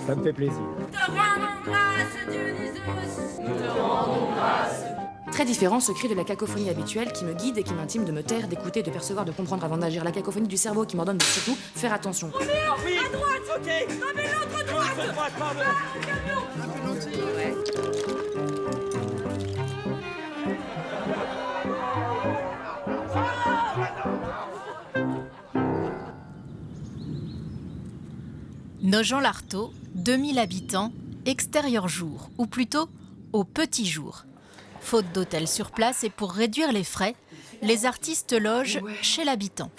Ça me fait plaisir. Te rendons grâce, Dionysos. Nous te rendons grâce. Très différent ce cri de la cacophonie habituelle qui me guide et qui m'intime de me taire, d'écouter, de percevoir, de comprendre avant d'agir. La cacophonie du cerveau qui m'ordonne de surtout faire attention. Oh merde, oui. À droite. Ok. Non mais l'autre droite. L'autre droite, pardon. Ah, camion. Ouais. Nogent-l'Artaud, 2000 habitants, extérieur jour, ou plutôt au petit jour. Faute d'hôtel sur place et pour réduire les frais, les artistes logent chez l'habitant.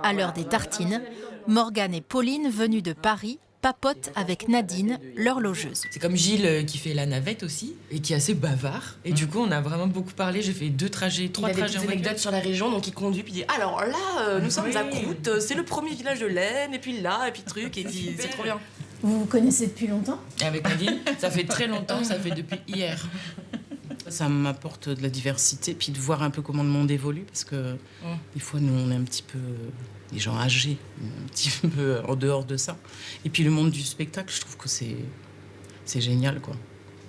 À l'heure des tartines, Morgane et Pauline, venues de Paris, papotent avec Nadine, leur logeuse. C'est comme Gilles qui fait la navette aussi et qui est assez bavard. Et du coup, on a vraiment beaucoup parlé. J'ai fait 3 trajets en voiture. Il a des anecdotes sur la région, donc il conduit puis il dit alors là, nous sommes à Croûte, c'est le premier village de l'Aisne, et puis là, et puis truc, et dit c'est trop bien. Vous vous connaissez depuis longtemps ? Et avec Nadine, ça fait très longtemps, ça fait depuis hier. Ça m'apporte de la diversité, puis de voir un peu comment le monde évolue, parce que des fois, nous, on est un petit peu des gens âgés, un petit peu en dehors de ça. Et puis le monde du spectacle, je trouve que c'est génial, quoi.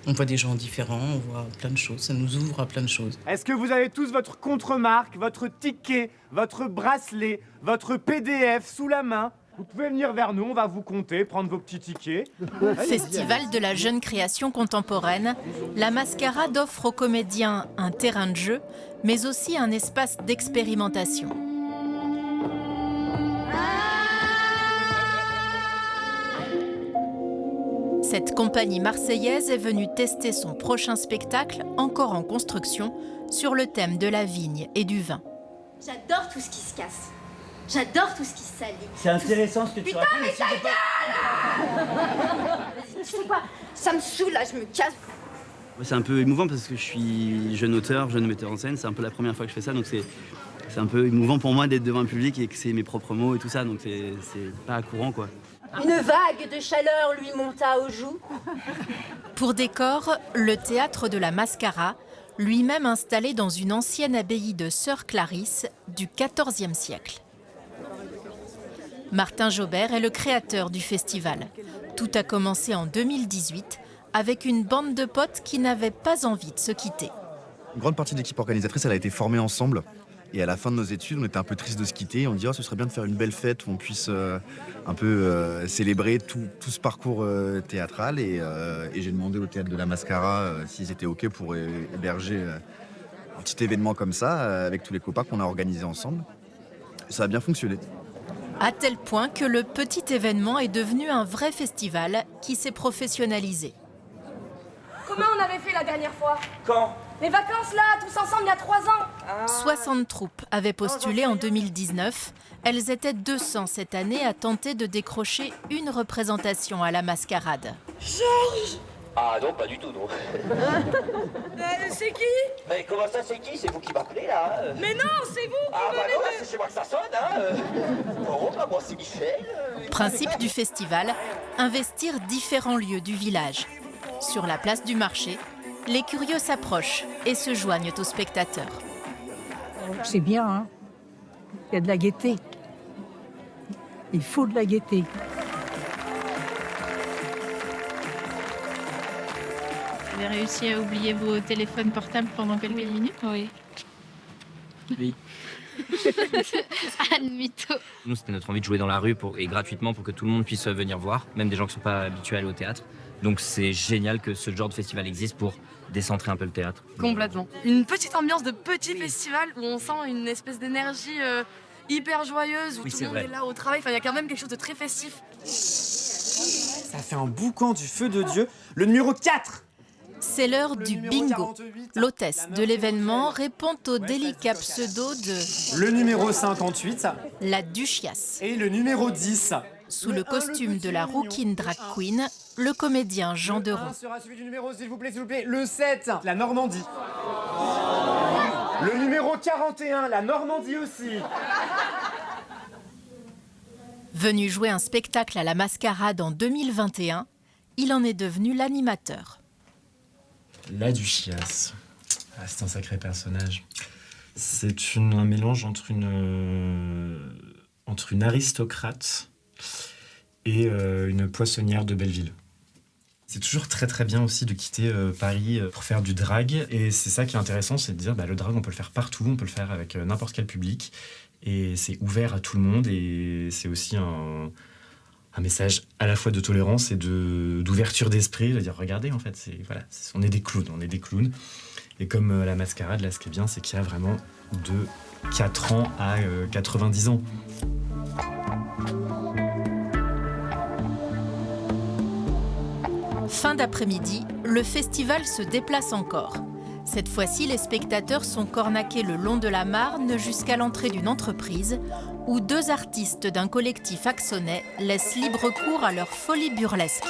On voit des gens différents, on voit plein de choses, ça nous ouvre à plein de choses. Est-ce que vous avez tous votre contre-marque, votre ticket, votre bracelet, votre PDF sous la main ? Vous pouvez venir vers nous, on va vous compter, prendre vos petits tickets. Festival de la jeune création contemporaine, la Mascarade offre aux comédiens un terrain de jeu, mais aussi un espace d'expérimentation. Cette compagnie marseillaise est venue tester son prochain spectacle, encore en construction, sur le thème de la vigne et du vin. J'adore tout ce qui se casse. J'adore tout ce qui se salit. C'est intéressant ce que tu racontes. Putain, mais ta gueule! Tu sais quoi? Ça me saoule, là, je me casse. C'est un peu émouvant parce que je suis jeune auteur, jeune metteur en scène. C'est un peu la première fois que je fais ça, donc c'est un peu émouvant pour moi d'être devant un public et que c'est mes propres mots et tout ça, donc c'est pas courant, quoi. Une vague de chaleur lui monta aux joues. Pour décor, le théâtre de la Mascara, lui-même installé dans une ancienne abbaye de Sœur Clarisse du XIVe siècle. Martin Jobert est le créateur du festival. Tout a commencé en 2018 avec une bande de potes qui n'avaient pas envie de se quitter. Une grande partie de l'équipe organisatrice, elle a été formée ensemble. Et à la fin de nos études, on était un peu triste de se quitter. On dit ce serait bien de faire une belle fête où on puisse un peu célébrer tout ce parcours théâtral. Et j'ai demandé au théâtre de la Mascara s'ils étaient OK pour héberger un petit événement comme ça avec tous les copains qu'on a organisés ensemble. Ça a bien fonctionné. À tel point que le petit événement est devenu un vrai festival qui s'est professionnalisé. Comment on avait fait la dernière fois? Quand? Les vacances là, tous ensemble il y a 3 ans. 60 troupes avaient postulé en 2019. Elles étaient 200 cette année à tenter de décrocher une représentation à la Mascarade. Georges! Ah non, pas du tout, non. C'est qui? Mais comment ça, c'est qui? C'est vous qui m'appelez, là? Mais non, c'est vous qui Ah bah venez non, de... là, c'est chez moi que ça sonne, hein. Oh, bah moi, c'est Michel. Principe du festival, investir différents lieux du village. Sur la place du marché, les curieux s'approchent et se joignent aux spectateurs. C'est bien, hein. Il y a de la gaieté. Il faut de la gaieté. Vous avez réussi à oublier vos téléphones portables pendant quelques minutes? Oui. Oui. Anne Mito. Nous, c'était notre envie de jouer dans la rue et gratuitement pour que tout le monde puisse venir voir, même des gens qui ne sont pas habitués à aller au théâtre. Donc c'est génial que ce genre de festival existe pour décentrer un peu le théâtre. Complètement. Une petite ambiance de petit festival où on sent une espèce d'énergie hyper joyeuse, où tout le monde est là au travail. Enfin, il y a quand même quelque chose de très festif. Ça fait un boucan du feu de Dieu. Le numéro 4. C'est l'heure du bingo. L'hôtesse de l'événement répond au délicat pseudo de... Le numéro 58. La Duchiasse. Et le numéro 10. Sous le costume de la rouquine drag queen, le comédien Jean Deron. Le 1 sera suivi du numéro, s'il vous plaît, s'il vous plaît. Le 7, la Normandie. Le numéro 41, la Normandie aussi. Venu jouer un spectacle à la Mascarade en 2021, il en est devenu l'animateur. La Duchiasse. Ah, c'est un sacré personnage. C'est un mélange entre une aristocrate et une poissonnière de Belleville. C'est toujours très très bien aussi de quitter Paris pour faire du drag. Et c'est ça qui est intéressant, c'est de dire le drag on peut le faire partout, on peut le faire avec n'importe quel public. Et c'est ouvert à tout le monde et c'est aussi un message à la fois de tolérance et d'ouverture d'esprit. De dire regardez en fait, on est des clowns. Et comme la mascarade, là ce qui est bien c'est qu'il y a vraiment de 4 ans à 90 ans. Fin d'après-midi, le festival se déplace encore. Cette fois-ci, les spectateurs sont cornaqués le long de la Marne jusqu'à l'entrée d'une entreprise où 2 artistes d'un collectif axonnais laissent libre cours à leur folie burlesque.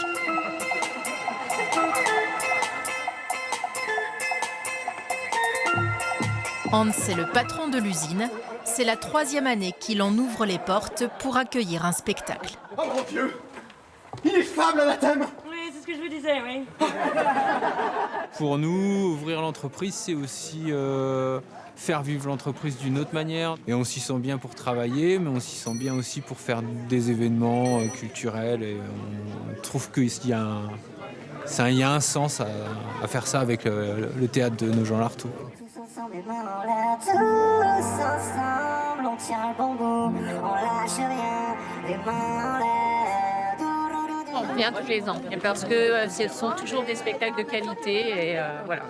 Hans est le patron de l'usine. C'est la 3e année qu'il en ouvre les portes pour accueillir un spectacle. Oh mon Dieu! Il est fable à la thème! Oui, c'est ce que je vous disais, oui. Pour nous, ouvrir l'entreprise, c'est aussi faire vivre l'entreprise d'une autre manière. Et on s'y sent bien pour travailler, mais on s'y sent bien aussi pour faire des événements culturels. Et on trouve qu'il y a un sens à faire ça avec le théâtre de Nogent-l'Artaud. Tous ensemble, les mains en l'air, tous ensemble, on tient le bon bout, on lâche rien, les mains en l'air. On vient tous les ans parce que ce sont toujours des spectacles de qualité et voilà,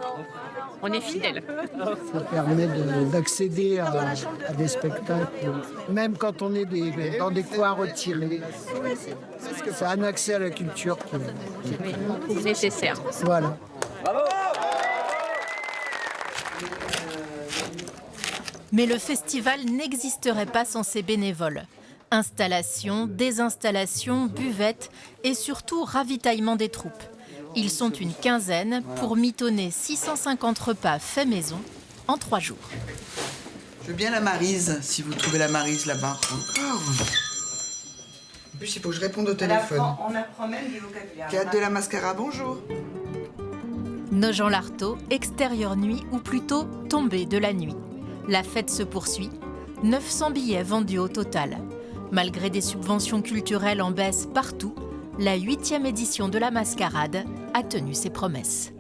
on est fidèles. Ça permet d'accéder à des spectacles, même quand on est dans des coins retirés. C'est un accès à la culture qui est nécessaire. Voilà. Mais le festival n'existerait pas sans ses bénévoles. Installation, désinstallation, buvette et surtout ravitaillement des troupes. Ils sont une quinzaine pour mitonner 650 repas faits maison en 3 jours. Je veux bien la Maryse, si vous trouvez la Maryse là-bas. Encore. En plus, il faut que je réponde au téléphone. On apprend même du vocabulaire. Théâtre de la Mascara, bonjour. Nogent-l'Artaud, extérieure nuit ou plutôt tombée de la nuit. La fête se poursuit. 900 billets vendus au total. Malgré des subventions culturelles en baisse partout, la 8e édition de la Mascarade a tenu ses promesses.